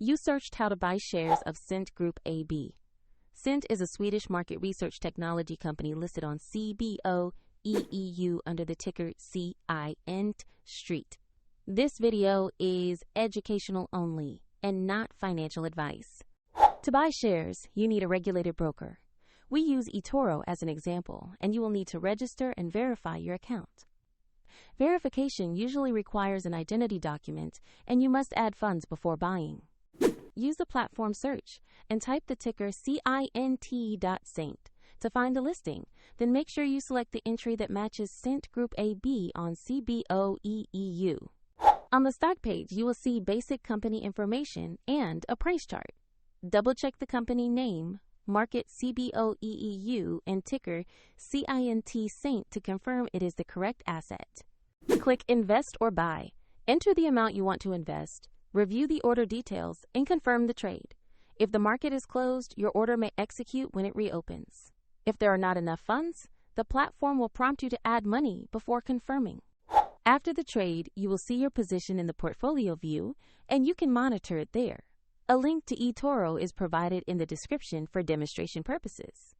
You searched how to buy shares of Cint Group AB. Cint is a Swedish market research technology company listed on CBOE EU under the ticker CINT.ST. This video is educational only and not financial advice. To buy shares, you need a regulated broker. We use eToro as an example, and you will need to register and verify your account. Verification usually requires an identity document, and you must add funds before buying. Use the platform search and type the ticker CINT.ST to find the listing. Then make sure you select the entry that matches Cint Group AB on CBOE EU. On the stock page, you will see basic company information and a price chart. Double-check the company name, market CBOE EU, and ticker CINT.ST to confirm it is the correct asset. Click Invest or Buy. Enter the amount you want to invest, review the order details, and confirm the trade. If the market is closed, your order may execute when it reopens. If there are not enough funds, the platform will prompt you to add money before confirming. After the trade, you will see your position in the portfolio view, and you can monitor it there. A link to eToro is provided in the description for demonstration purposes.